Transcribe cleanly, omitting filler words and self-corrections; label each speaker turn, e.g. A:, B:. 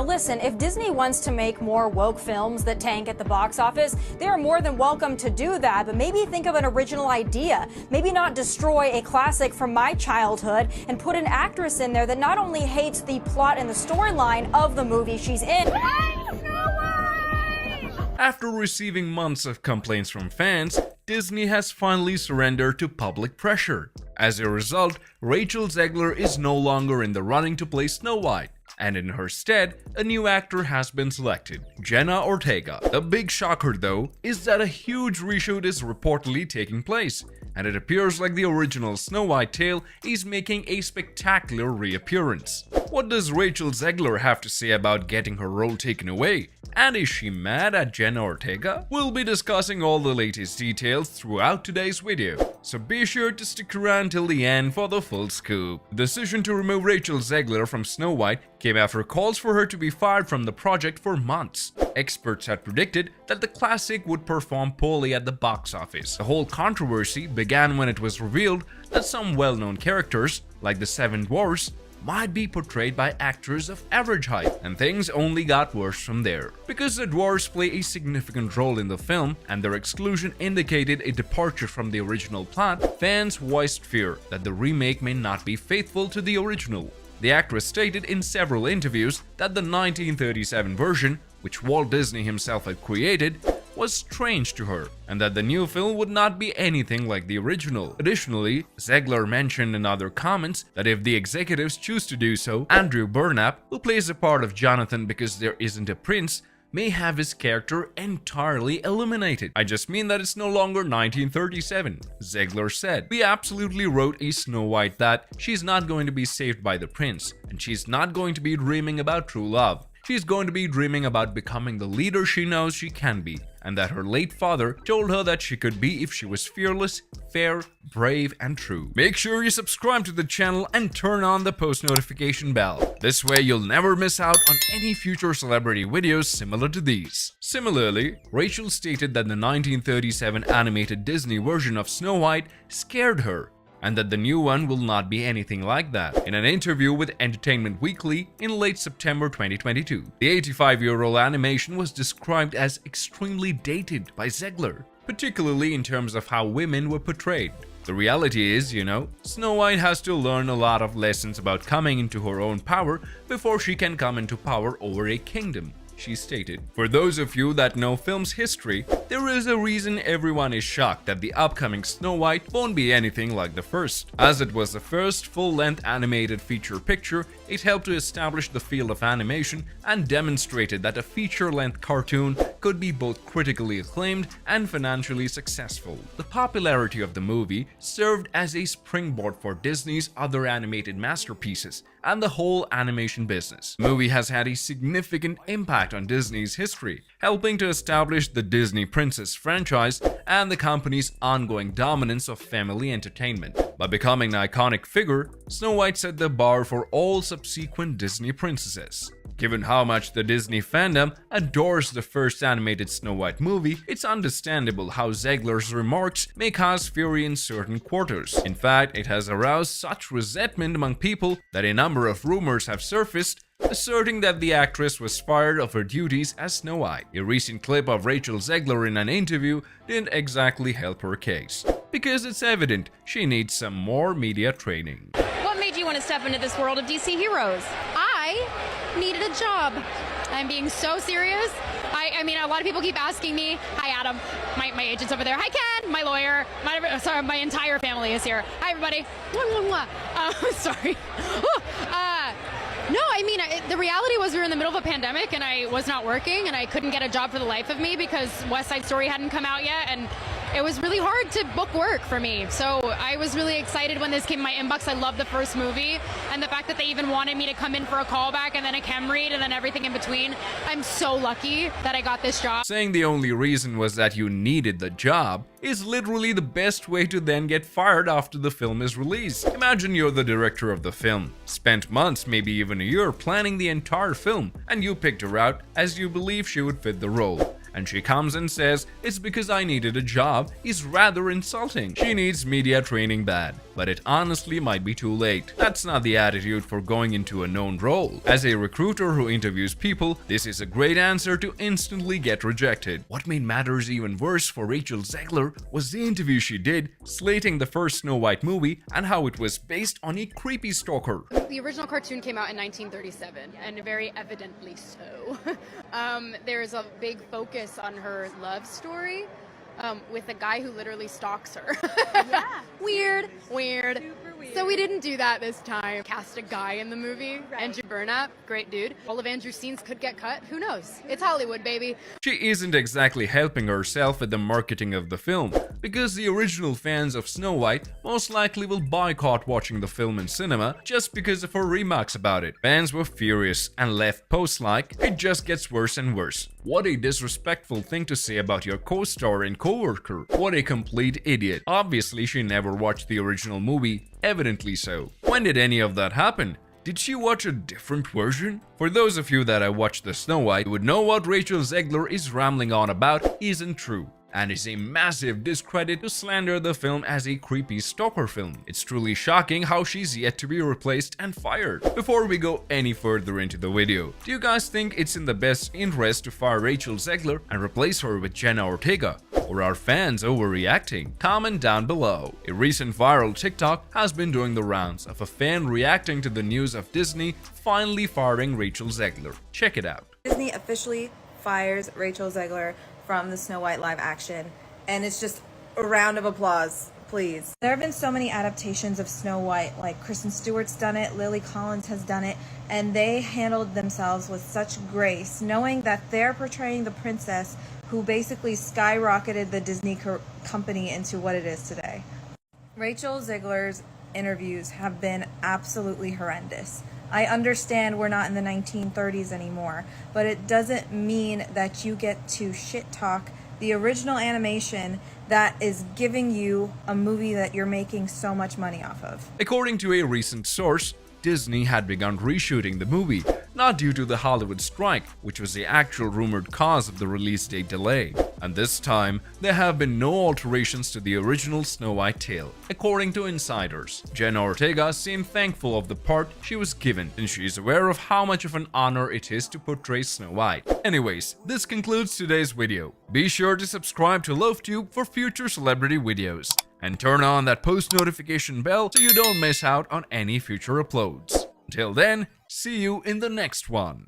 A: Now listen, if Disney wants to make more woke films that tank at the box office, they are more than welcome to do that, but maybe think of an original idea. Maybe not destroy a classic from my childhood and put an actress in there that not only hates the plot and the storyline of the movie she's in.
B: After receiving months of complaints from fans, Disney has finally surrendered to public pressure. As a result, Rachel Zegler is no longer in the running to play Snow White, and in her stead, a new actor has been selected, Jenna Ortega. The big shocker, though, is that a huge reshoot is reportedly taking place, and it appears like the original Snow White tale is making a spectacular reappearance. What does Rachel Zegler have to say about getting her role taken away? And is she mad at Jenna Ortega? We'll be discussing all the latest details throughout today's video, so be sure to stick around till the end for the full scoop. The decision to remove Rachel Zegler from Snow White came after calls for her to be fired from the project for months. Experts had predicted that the classic would perform poorly at the box office. The whole controversy began when it was revealed that some well-known characters, like the Seven Dwarfs, might be portrayed by actors of average height, and things only got worse from there. Because the dwarves play a significant role in the film, and their exclusion indicated a departure from the original plot, fans voiced fear that the remake may not be faithful to the original. The actress stated in several interviews that the 1937 version, which Walt Disney himself had created, was strange to her, and that the new film would not be anything like the original. Additionally, Zegler mentioned in other comments that if the executives choose to do so, Andrew Burnap, who plays the part of Jonathan because there isn't a prince, may have his character entirely eliminated. I just mean that it's no longer 1937, Zegler said. We absolutely wrote a Snow White that she's not going to be saved by the prince, and she's not going to be dreaming about true love. She's going to be dreaming about becoming the leader she knows she can be, and that her late father told her that she could be if she was fearless, fair, brave, and true. Make sure you subscribe to the channel and turn on the post notification bell. This way you'll never miss out on any future celebrity videos similar to these. Similarly, Rachel stated that the 1937 animated Disney version of Snow White scared her, and that the new one will not be anything like that. In an interview with Entertainment Weekly in late September 2022, the 85-year-old animation was described as extremely dated by Zegler, particularly in terms of how women were portrayed. The reality is, Snow White has to learn a lot of lessons about coming into her own power before she can come into power over a kingdom, she stated. For those of you that know film's history, there is a reason everyone is shocked that the upcoming Snow White won't be anything like the first. As it was the first full-length animated feature picture, it helped to establish the field of animation and demonstrated that a feature-length cartoon could be both critically acclaimed and financially successful. The popularity of the movie served as a springboard for Disney's other animated masterpieces and the whole animation business. The movie has had a significant impact on Disney's history, helping to establish the Disney Princess franchise and the company's ongoing dominance of family entertainment. By becoming an iconic figure, Snow White set the bar for all subsequent Disney princesses. Given how much the Disney fandom adores the first animated Snow White movie, it's understandable how Zegler's remarks may cause fury in certain quarters. In fact, it has aroused such resentment among people that a number of rumors have surfaced asserting that the actress was fired of her duties as Snow White. A recent clip of Rachel Zegler in an interview didn't exactly help her case, because it's evident she needs some more media training.
C: What made you want to step into this world of DC heroes? I needed a job. I'm being so serious. I mean, a lot of people keep asking me. Hi, Adam. My agent's over there. Hi, Ken. My lawyer. My entire family is here. Hi, everybody. Sorry. No, I mean, the reality was we were in the middle of a pandemic and I was not working and I couldn't get a job for the life of me because West Side Story hadn't come out yet, and it was really hard to book work for me. So I was really excited when this came in my inbox. I loved the first movie, and the fact that they even wanted me to come in for a callback and then a chem read and then everything in between. I'm so lucky that I got this job.
B: Saying the only reason was that you needed the job is literally the best way to then get fired after the film is released. Imagine you're the director of the film, spent months, maybe even a year, planning the entire film, and you picked her out as you believe she would fit the role. and she comes and says it's because I needed a job is rather insulting. She needs media training bad, but it honestly might be too late. That's not the attitude for going into a known role. As a recruiter who interviews people, this is a great answer to instantly get rejected. What made matters even worse for Rachel Zegler was the interview she did, slating the first Snow White movie and how it was based on a creepy stalker.
C: The original cartoon came out in 1937, and very evidently so. There's a big focus on her love story with a guy who literally stalks her.
A: Yeah.
C: Weird.
A: Super weird.
C: So we didn't do that this time. Cast a guy in the movie. Right. Andrew Burnap, great dude. All of Andrew's scenes could get cut. Who knows? It's Hollywood, baby.
B: She isn't exactly helping herself with the marketing of the film, because the original fans of Snow White most likely will boycott watching the film in cinema just because of her remarks about it. Fans were furious and left posts like, "It just gets worse and worse. What a disrespectful thing to say about your co-star and co-worker. What a complete idiot." Obviously, she never watched the original movie, evidently so. When did any of that happen? Did she watch a different version? For those of you that have watched the Snow White would know what Rachel Zegler is rambling on about isn't true, and is a massive discredit to slander the film as a creepy stalker film. It's truly shocking how she's yet to be replaced and fired. Before we go any further into the video, do you guys think it's in the best interest to fire Rachel Zegler and replace her with Jenna Ortega? Or are fans overreacting? Comment down below. A recent viral TikTok has been doing the rounds of a fan reacting to the news of Disney finally firing Rachel Zegler. Check it out.
D: Disney officially fires Rachel Zegler from the Snow White live action, and it's just a round of applause, please. There have been so many adaptations of Snow White, like Kristen Stewart's done it, Lily Collins has done it, and they handled themselves with such grace, knowing that they're portraying the princess who basically skyrocketed the Disney company into what it is today. Rachel Zegler's interviews have been absolutely horrendous. I understand we're not in the 1930s anymore, but it doesn't mean that you get to shit talk the original animation that is giving you a movie that you're making so much money off of.
B: According to a recent source, Disney had begun reshooting the movie, not due to the Hollywood strike, which was the actual rumored cause of the release date delay. And this time, there have been no alterations to the original Snow White tale. According to insiders, Jenna Ortega seemed thankful of the part she was given, and she is aware of how much of an honor it is to portray Snow White. Anyways, this concludes today's video. Be sure to subscribe to Loaf for future celebrity videos, and turn on that post notification bell so you don't miss out on any future uploads. Until then, see you in the next one.